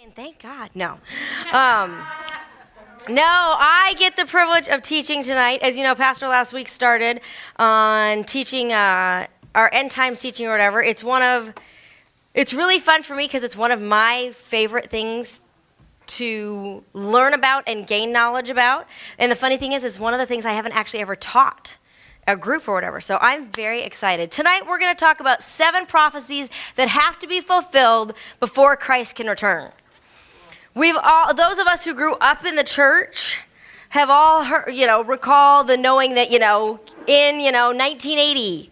saying, thank God. No. No, I get the privilege of teaching tonight. As you know, Pastor last week started on teaching our end times teaching or whatever. It's really fun for me because it's one of my favorite things to learn about and gain knowledge about. And the funny thing is, it's one of the things I haven't actually ever taught a group or whatever. So I'm very excited. Tonight we're going to talk about 7 prophecies that have to be fulfilled before Christ can return. Those of us who grew up in the church have all heard, recall the knowing that, in 1980,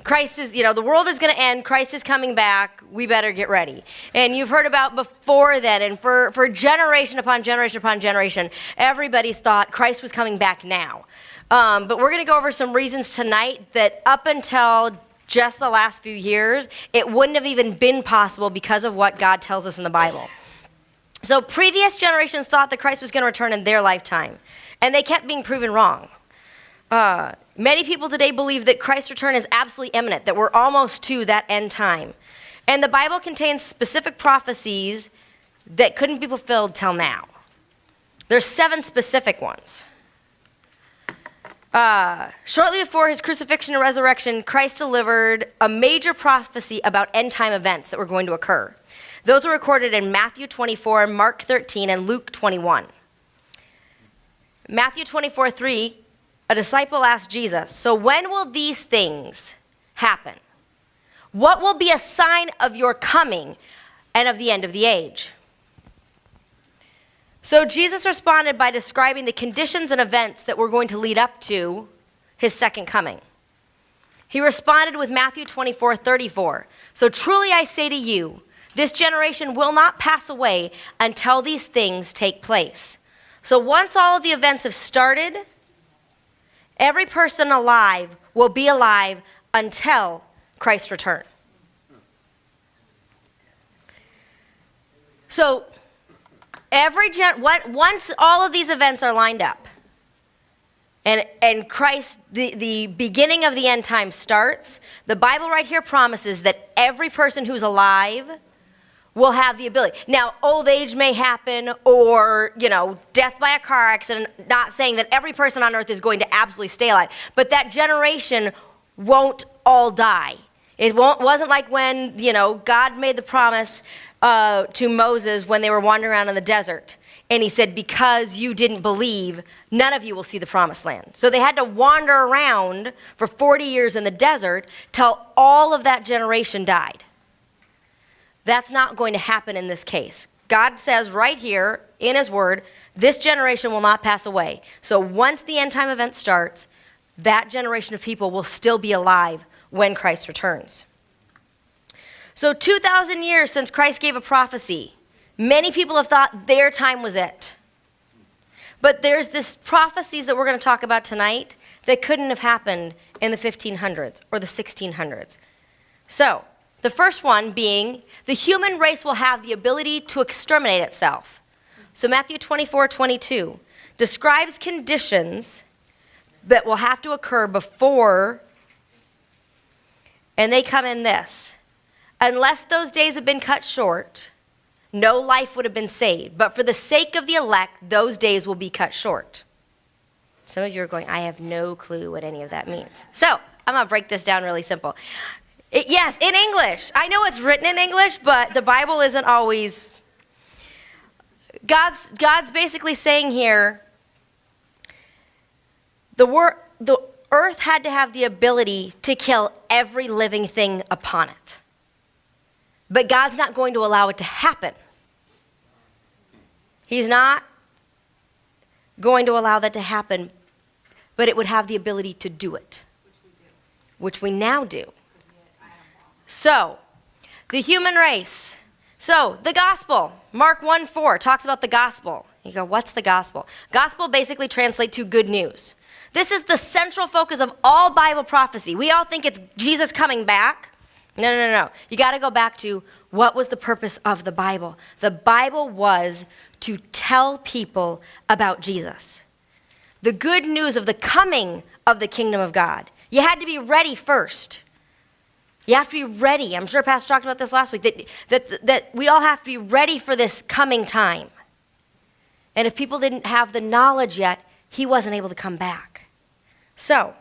Christ is, the world is going to end, Christ is coming back, we better get ready. And you've heard about before that, and for generation upon generation upon generation, everybody's thought Christ was coming back now. But we're going to go over some reasons tonight that up until just the last few years, it wouldn't have even been possible because of what God tells us in the Bible. So previous generations thought that Christ was going to return in their lifetime, and they kept being proven wrong. Many people today believe that Christ's return is absolutely imminent, that we're almost to that end time. And the Bible contains specific prophecies that couldn't be fulfilled till now. There's 7 specific ones. Shortly before his crucifixion and resurrection, Christ delivered a major prophecy about end time events that were going to occur. Those are recorded in Matthew 24, Mark 13, and Luke 21. Matthew 24:3, a disciple asked Jesus, "So when will these things happen? What will be a sign of your coming and of the end of the age?" So Jesus responded by describing the conditions and events that were going to lead up to his second coming. He responded with Matthew 24:34, "So truly I say to you, this generation will not pass away until these things take place." So once all of the events have started, every person alive will be alive until Christ's return. So once all of these events are lined up, and Christ, the beginning of the end time starts, the Bible right here promises that every person who's alive will have the ability. Now, old age may happen, or, death by a car accident, not saying that every person on earth is going to absolutely stay alive, but that generation won't all die. It wasn't like when, God made the promise to Moses when they were wandering around in the desert. And he said, because you didn't believe, none of you will see the promised land. So they had to wander around for 40 years in the desert till all of that generation died. That's not going to happen in this case. God says right here in his word, this generation will not pass away. So once the end time event starts, that generation of people will still be alive when Christ returns. So 2,000 years since Christ gave a prophecy, many people have thought their time was it. But there's this prophecies that we're going to talk about tonight that couldn't have happened in the 1500s or the 1600s. So the first one being, the human race will have the ability to exterminate itself. So Matthew 24:22 describes conditions that will have to occur before, and they come in this. Unless those days have been cut short, no life would have been saved. But for the sake of the elect, those days will be cut short. Some of you are going, I have no clue what any of that means. So I'm going to break this down really simple. Yes, in English. I know it's written in English, but the Bible isn't always. God's basically saying here, the earth had to have the ability to kill every living thing upon it. But God's not going to allow it to happen. He's not going to allow that to happen, but it would have the ability to do it, which we now do. So, the human race. So, the gospel. Mark 1:4 talks about the gospel. You go, what's the gospel? Gospel basically translates to good news. This is the central focus of all Bible prophecy. We all think it's Jesus coming back. No. You got to go back to what was the purpose of the Bible. The Bible was to tell people about Jesus. The good news of the coming of the kingdom of God. You had to be ready first. You have to be ready. I'm sure Pastor talked about this last week, that we all have to be ready for this coming time. And if people didn't have the knowledge yet, he wasn't able to come back. So,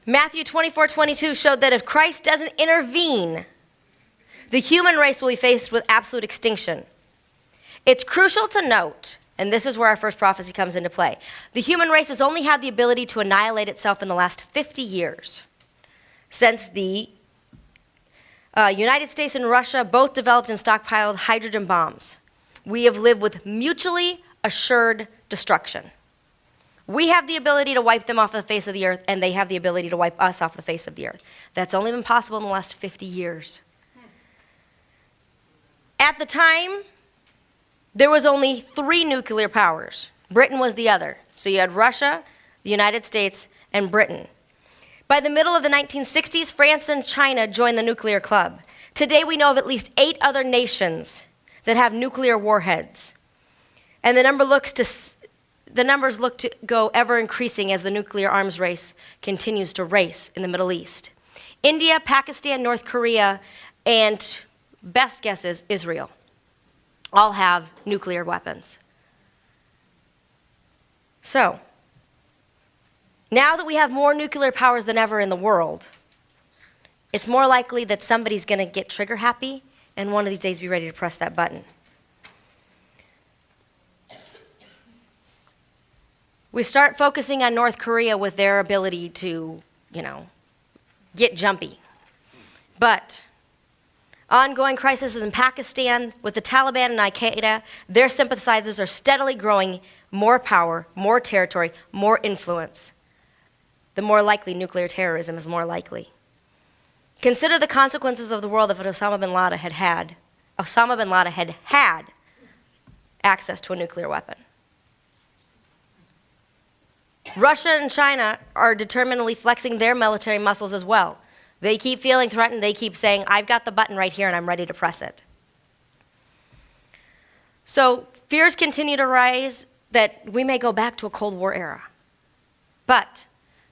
Matthew 24:22 showed that if Christ doesn't intervene, the human race will be faced with absolute extinction. It's crucial to note, and this is where our first prophecy comes into play, the human race has only had the ability to annihilate itself in the last 50 years, since the United States and Russia both developed and stockpiled hydrogen bombs. We have lived with mutually assured destruction. We have the ability to wipe them off the face of the earth, and they have the ability to wipe us off the face of the earth. That's only been possible in the last 50 years. At the time, there was only 3 nuclear powers. Britain was the other. So you had Russia, the United States, and Britain. By the middle of the 1960s, France and China joined the nuclear club. Today, we know of at least 8 other nations that have nuclear warheads. And the numbers look to go ever increasing as the nuclear arms race continues to race in the Middle East. India, Pakistan, North Korea, and best guess is Israel all have nuclear weapons. So, now that we have more nuclear powers than ever in the world, it's more likely that somebody's going to get trigger happy and one of these days be ready to press that button. We start focusing on North Korea with their ability to, get jumpy. But ongoing crises in Pakistan with the Taliban and Al-Qaeda, their sympathizers are steadily growing more power, more territory, more influence. The more likely nuclear terrorism is more likely. Consider the consequences of the world if Osama bin Laden had had access to a nuclear weapon. Russia and China are determinedly flexing their military muscles as well. They keep feeling threatened. They keep saying, I've got the button right here and I'm ready to press it. So fears continue to rise that we may go back to a Cold War era. But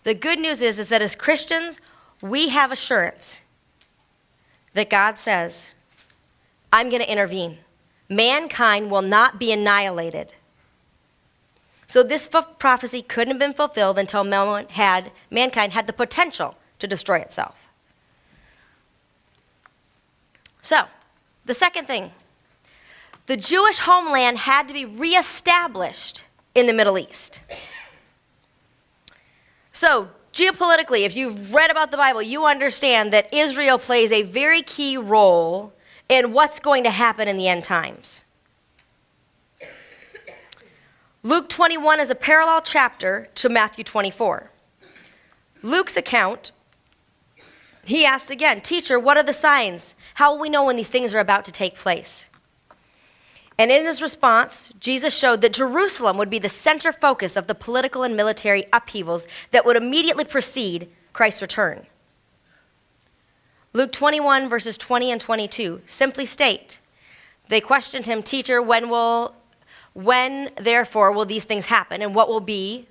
the good news is that as Christians, we have assurance that God says, I'm going to intervene. Mankind will not be annihilated. So this prophecy couldn't have been fulfilled until mankind had the potential to destroy itself. So, the second thing, the Jewish homeland had to be reestablished in the Middle East. So, geopolitically, if you've read about the Bible, you understand that Israel plays a very key role in what's going to happen in the end times. Luke 21 is a parallel chapter to Matthew 24. Luke's account, he asks again, Teacher, what are the signs? How will we know when these things are about to take place? And in his response, Jesus showed that Jerusalem would be the center focus of the political and military upheavals that would immediately precede Christ's return. Luke 21, verses 20 and 22 simply state, they questioned him, Teacher, when therefore will these things happen, and what will be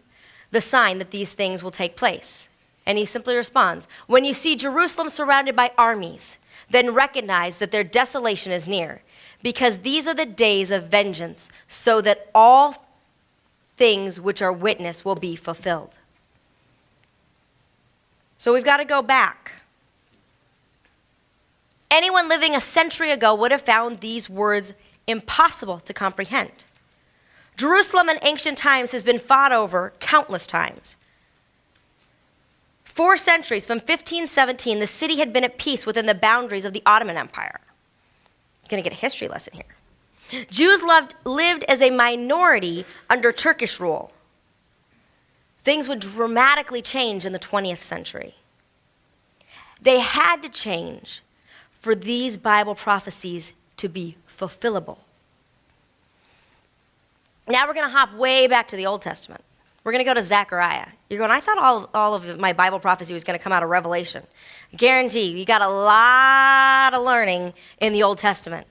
the sign that these things will take place? And he simply responds, when you see Jerusalem surrounded by armies, then recognize that their desolation is near, because these are the days of vengeance, so that all things which are witnessed will be fulfilled. So we've got to go back. Anyone living a century ago would have found these words impossible to comprehend. Jerusalem in ancient times has been fought over countless times. 4 centuries, from 1517, the city had been at peace within the boundaries of the Ottoman Empire. You're going to get a history lesson here. Jews lived as a minority under Turkish rule. Things would dramatically change in the 20th century. They had to change for these Bible prophecies to be fulfillable. Now we're going to hop way back to the Old Testament. We're going to go to Zechariah. You're going, I thought all of my Bible prophecy was going to come out of Revelation. I guarantee you got a lot of learning in the Old Testament.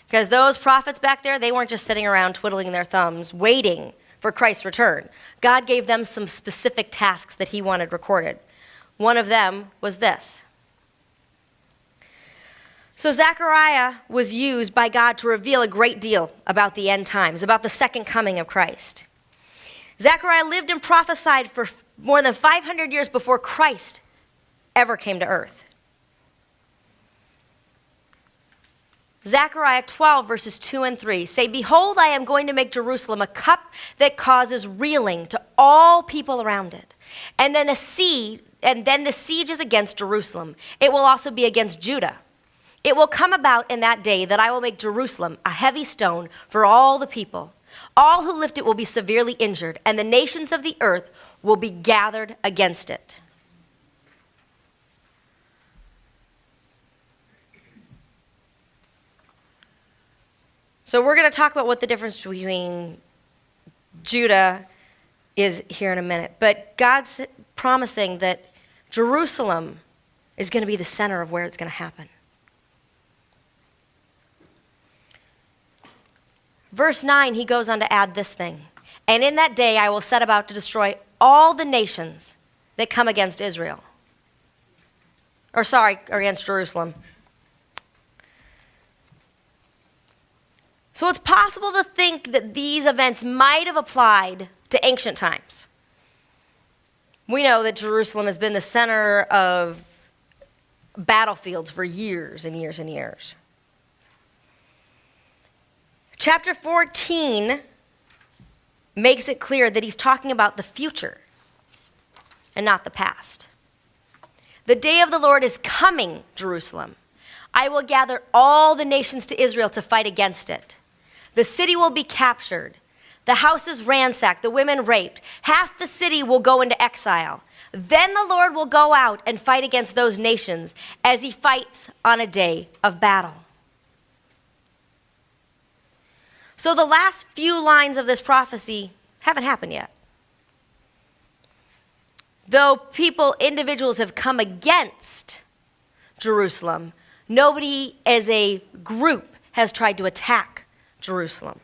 Because those prophets back there, they weren't just sitting around twiddling their thumbs, waiting for Christ's return. God gave them some specific tasks that he wanted recorded. One of them was this. So Zechariah was used by God to reveal a great deal about the end times, about the second coming of Christ. Zechariah lived and prophesied for more than 500 years before Christ ever came to earth. Zechariah 12, verses 2 and 3 say, "Behold, I am going to make Jerusalem a cup that causes reeling to all people around it. And then the siege is against Jerusalem. It will also be against Judah. It will come about in that day that I will make Jerusalem a heavy stone for all the people. All who lift it will be severely injured, and the nations of the earth will be gathered against it." So we're going to talk about what the difference between Judah is here in a minute. But God's promising that Jerusalem is going to be the center of where it's going to happen. Verse 9, he goes on to add this thing. "And in that day I will set about to destroy all the nations that come against Israel." Or against Jerusalem. So it's possible to think that these events might have applied to ancient times. We know that Jerusalem has been the center of battlefields for years and years and years. Chapter 14 makes it clear that he's talking about the future and not the past. "The day of the Lord is coming, Jerusalem. I will gather all the nations to Israel to fight against it. The city will be captured, the houses ransacked, the women raped. Half the city will go into exile. Then the Lord will go out and fight against those nations as he fights on a day of battle." So the last few lines of this prophecy haven't happened yet. Though individuals have come against Jerusalem, nobody as a group has tried to attack Jerusalem.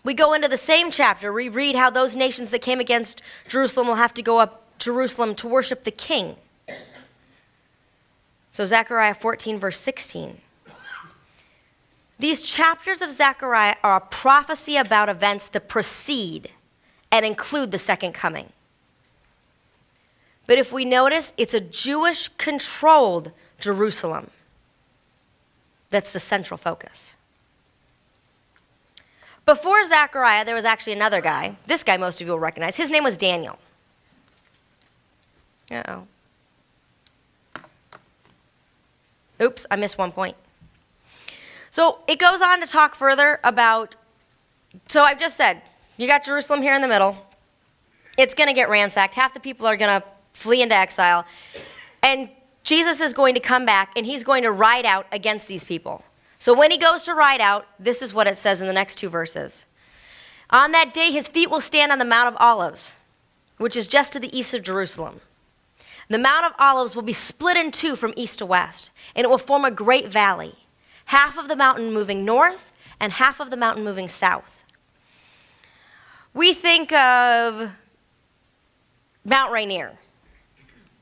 We go into the same chapter, we read how those nations that came against Jerusalem will have to go up Jerusalem to worship the king. So Zechariah 14, verse 16. These chapters of Zechariah are a prophecy about events that precede and include the second coming. But if we notice, it's a Jewish-controlled Jerusalem that's the central focus. Before Zechariah, there was actually another guy. This guy most of you will recognize. His name was Daniel. Uh-oh. Oops, I missed one point. So it goes on to talk further about, so I've just said, you got Jerusalem here in the middle. It's going to get ransacked. Half the people are going to flee into exile. And Jesus is going to come back, and he's going to ride out against these people. So when he goes to ride out, this is what it says in the next two verses. "On that day, his feet will stand on the Mount of Olives, which is just to the east of Jerusalem. The Mount of Olives will be split in two from east to west, and it will form a great valley. Half of the mountain moving north and half of the mountain moving south." We think of Mount Rainier,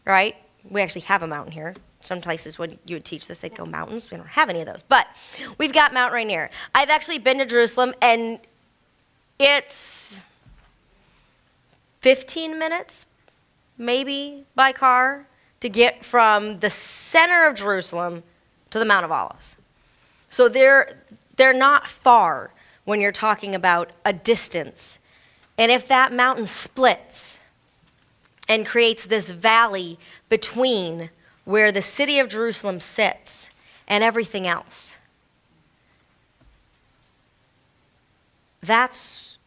right? We actually have a mountain here. Some places when you would teach this, they'd go mountains. We don't have any of those. But we've got Mount Rainier. I've actually been to Jerusalem, and it's 15 minutes, maybe, by car to get from the center of Jerusalem to the Mount of Olives. So they're not far when you're talking about a distance. And if that mountain splits and creates this valley between where the city of Jerusalem sits and everything else, that's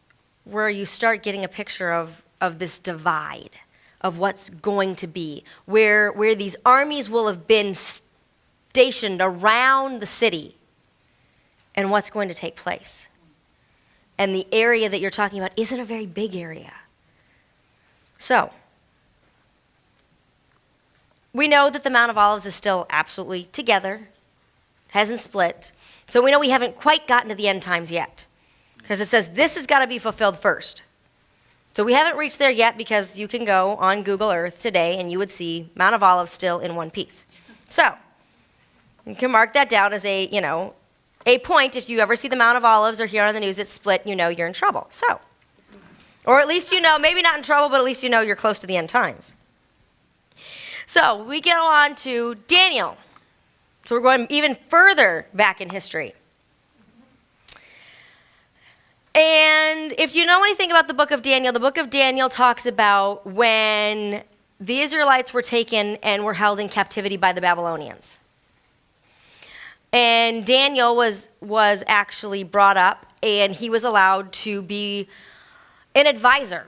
where you start getting a picture of this divide, of what's going to be, where these armies will have been stationed around the city and what's going to take place. And the area that you're talking about isn't a very big area. So, we know that the Mount of Olives is still absolutely together, hasn't split. So we know we haven't quite gotten to the end times yet. Because it says this has got to be fulfilled first. So we haven't reached there yet because you can go on Google Earth today and you would see Mount of Olives still in one piece. So you can mark that down as a point. If you ever see the Mount of Olives or hear on the news it's split, you know you're in trouble. So, or at least you know, maybe not in trouble, but at least you know you're close to the end times. So we go on to Daniel. So we're going even further back in history. And if you know anything about the book of Daniel talks about when the Israelites were taken and were held in captivity by the Babylonians. And Daniel was actually brought up, and he was allowed to be an advisor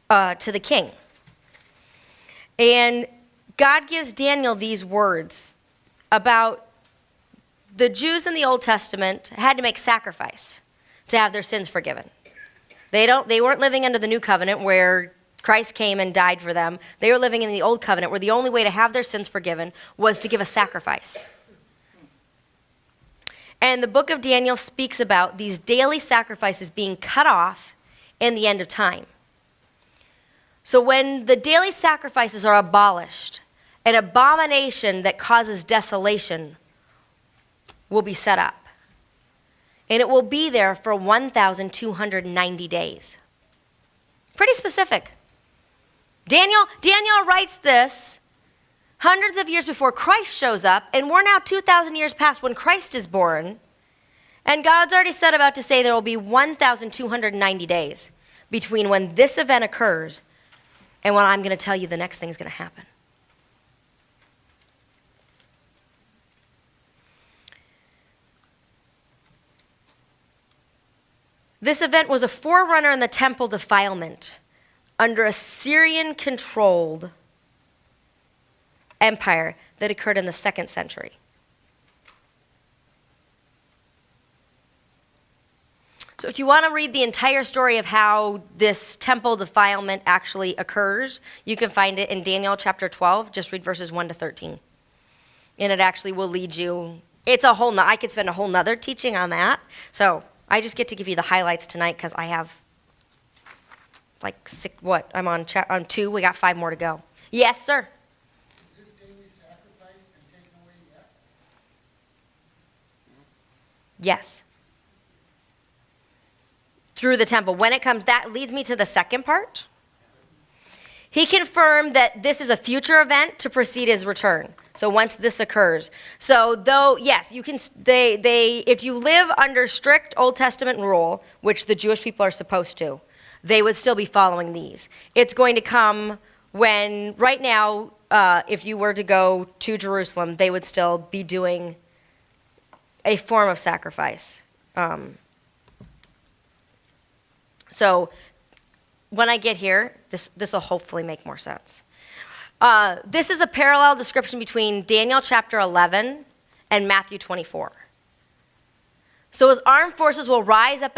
to the king. And God gives Daniel these words about the Jews in the Old Testament had to make sacrifice to have their sins forgiven. They weren't living under the new covenant where Christ came and died for them. They were living in the old covenant where the only way to have their sins forgiven was to give a sacrifice. And the book of Daniel speaks about these daily sacrifices being cut off in the end of time. So when the daily sacrifices are abolished, an abomination that causes desolation will be set up. And it will be there for 1,290 days. Pretty specific. Daniel writes this hundreds of years before Christ shows up, and we're now 2,000 years past when Christ is born. And God's already said about to say there will be 1,290 days between when this event occurs and when I'm going to tell you the next thing is going to happen. This event was a forerunner in the temple defilement under a Syrian-controlled empire that occurred in the 2nd century. So if you want to read the entire story of how this temple defilement actually occurs, you can find it in Daniel chapter 12. Just read verses 1 to 13. And it actually will lead you. I could spend a whole nother teaching on that. So I just get to give you the highlights tonight because I have I'm on 2. We got 5 more to go. Yes, sir. Is this daily sacrifice been taken away yet? Yes. Through the temple. When it comes, that leads me to the second part. He confirmed that this is a future event to precede his return. So once this occurs. So though, yes, you can, if you live under strict Old Testament rule, which the Jewish people are supposed to, they would still be following these. It's going to come when, right now, if you were to go to Jerusalem, they would still be doing a form of sacrifice. So when I get here, this will hopefully make more sense. This is a parallel description between Daniel chapter 11 and Matthew 24. So his armed forces will rise up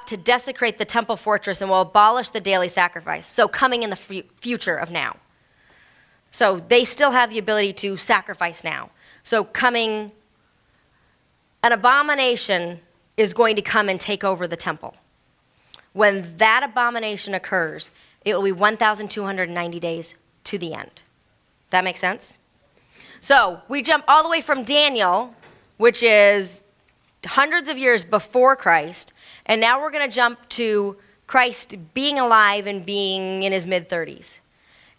to desecrate the temple fortress and will abolish the daily sacrifice. So coming in the future of now. So they still have the ability to sacrifice now. So an abomination is going to come and take over the temple. When that abomination occurs, it will be 1,290 days to the end. That makes sense? So we jump all the way from Daniel, which is hundreds of years before Christ, and now we're going to jump to Christ being alive and being in his mid-30s.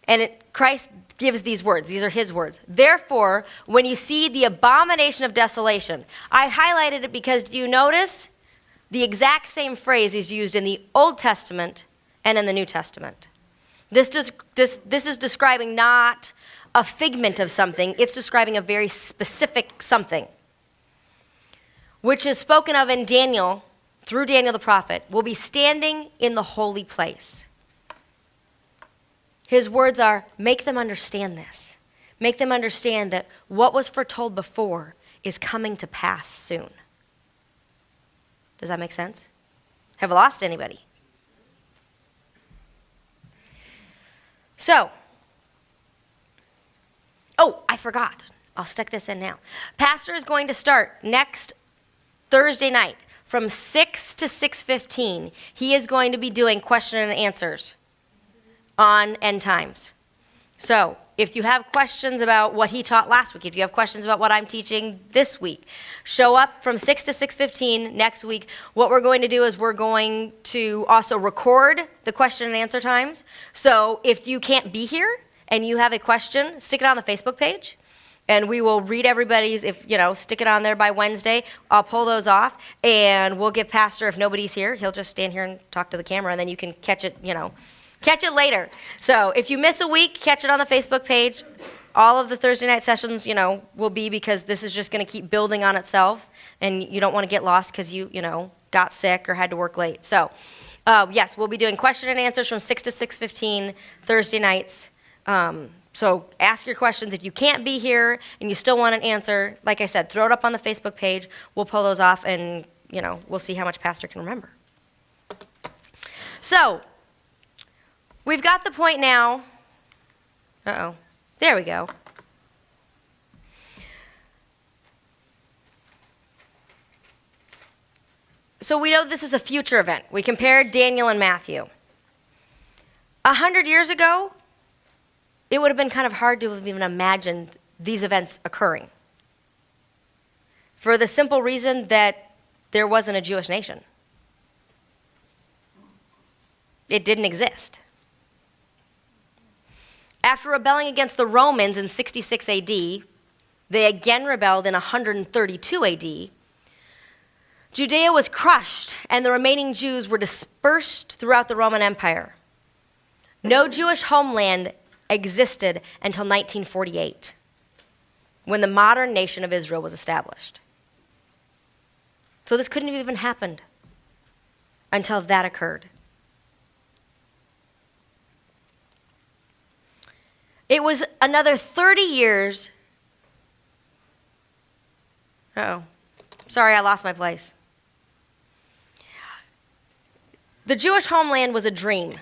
And Christ gives these words. These are his words. Therefore, when you see the abomination of desolation, I highlighted it because do you notice the exact same phrase is used in the Old Testament and in the New Testament. This is describing not a figment of something, it's describing a very specific something, which is spoken of in Daniel, through Daniel the prophet, will be standing in the holy place. His words are, make them understand this. Make them understand that what was foretold before is coming to pass soon. Does that make sense? Have I lost anybody? So, I forgot. I'll stick this in now. Pastor is going to start next Thursday night from 6 to 6:15, he is going to be doing question and answers on end times. So if you have questions about what he taught last week, if you have questions about what I'm teaching this week, show up from 6 to 6:15 next week. What we're going to do is we're going to also record the question and answer times. So if you can't be here and you have a question, stick it on the Facebook page. And we will read everybody's, stick it on there by Wednesday. I'll pull those off, and we'll give Pastor, if nobody's here, he'll just stand here and talk to the camera, and then you can catch it later. So if you miss a week, catch it on the Facebook page. All of the Thursday night sessions, will be, because this is just going to keep building on itself, and you don't want to get lost because you got sick or had to work late. So, yes, we'll be doing question and answers from 6 to 6:15 Thursday nights. So ask your questions. If you can't be here and you still want an answer, like I said, throw it up on the Facebook page. We'll pull those off, and, we'll see how much Pastor can remember. So we've got the point now. Uh-oh. There we go. So we know this is a future event. We compared Daniel and Matthew. 100 years ago, it would have been kind of hard to have even imagined these events occurring, for the simple reason that there wasn't a Jewish nation. It didn't exist. After rebelling against the Romans in 66 AD, they again rebelled in 132 AD. Judea was crushed, and the remaining Jews were dispersed throughout the Roman Empire. No Jewish homeland existed until 1948, when the modern nation of Israel was established. So this couldn't have even happened until that occurred. It was another 30 years. Uh-oh. Sorry, I lost my place. The Jewish homeland was a dream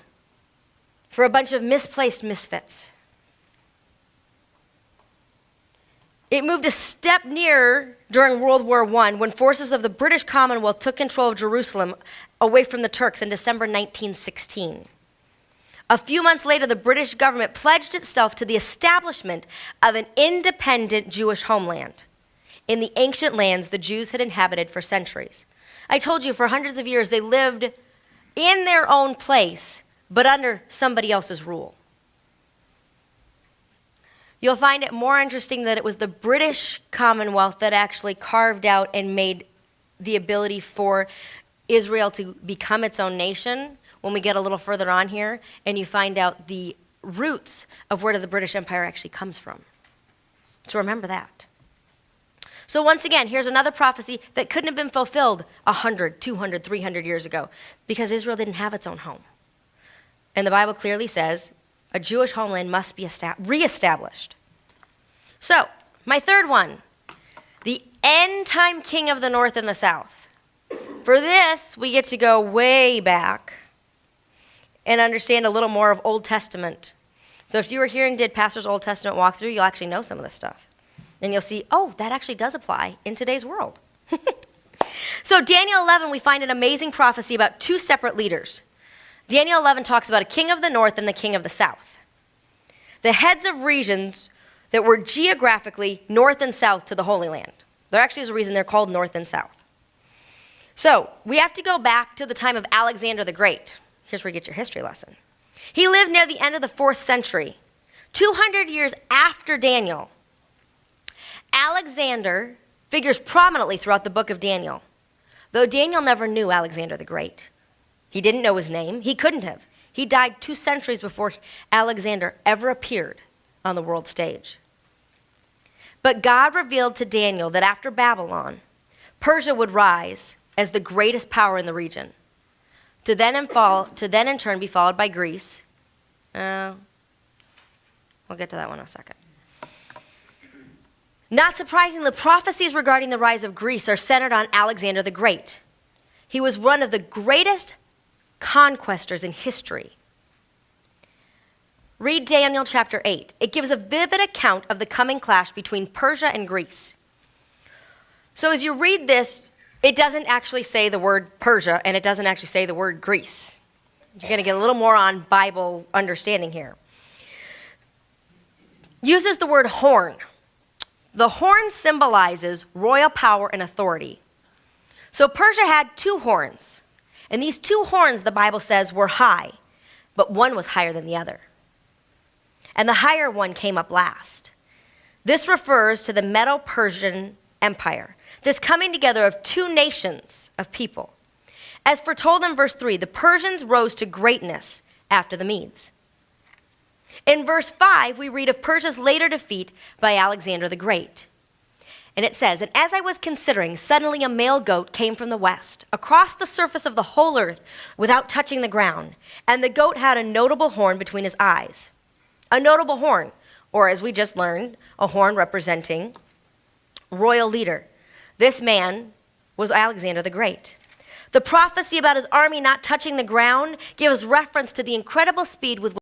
for a bunch of misplaced misfits. It moved a step nearer during World War I, when forces of the British Commonwealth took control of Jerusalem away from the Turks in December 1916. A few months later, the British government pledged itself to the establishment of an independent Jewish homeland in the ancient lands the Jews had inhabited for centuries. I told you, for hundreds of years, they lived in their own place, but under somebody else's rule. You'll find it more interesting that it was the British Commonwealth that actually carved out and made the ability for Israel to become its own nation when we get a little further on here, and you find out the roots of where the British Empire actually comes from. So remember that. So once again, here's another prophecy that couldn't have been fulfilled 100, 200, 300 years ago, because Israel didn't have its own home. And the Bible clearly says a Jewish homeland must be reestablished. So, my third one, the end-time king of the north and the south. For this, we get to go way back and understand a little more of Old Testament. So if you were here and did Pastor's Old Testament walkthrough, you'll actually know some of this stuff. And you'll see, oh, that actually does apply in today's world. So Daniel 11, we find an amazing prophecy about two separate leaders. Daniel 11 talks about a king of the north and the king of the south. The heads of regions that were geographically north and south to the Holy Land. There actually is a reason they're called north and south. So we have to go back to the time of Alexander the Great. Here's where you get your history lesson. He lived near the end of the 4th century, 200 years after Daniel. Alexander figures prominently throughout the book of Daniel, though Daniel never knew Alexander the Great. He didn't know his name. He couldn't have. He died 2 centuries before Alexander ever appeared on the world stage. But God revealed to Daniel that after Babylon, Persia would rise as the greatest power in the region, to then in turn be followed by Greece. We'll get to that one in a second. Not surprisingly, the prophecies regarding the rise of Greece are centered on Alexander the Great. He was one of the greatest conquestors in history. Read Daniel chapter 8. It gives a vivid account of the coming clash between Persia and Greece. So as you read this, It doesn't actually say the word Persia, and it doesn't actually say the word Greece. You're going to get a little more on Bible understanding here. Uses the word horn. The horn symbolizes royal power and authority. So Persia had 2 horns, and these 2 horns, the Bible says, were high, but one was higher than the other. And the higher one came up last. This refers to the Medo-Persian Empire, this coming together of 2 nations of people. As foretold in verse 3, the Persians rose to greatness after the Medes. In verse 5, we read of Persia's later defeat by Alexander the Great. And it says, "And as I was considering, suddenly a male goat came from the west, across the surface of the whole earth, without touching the ground. And the goat had a notable horn between his eyes." A notable horn, or as we just learned, a horn representing royal leader. This man was Alexander the Great. The prophecy about his army not touching the ground gives reference to the incredible speed with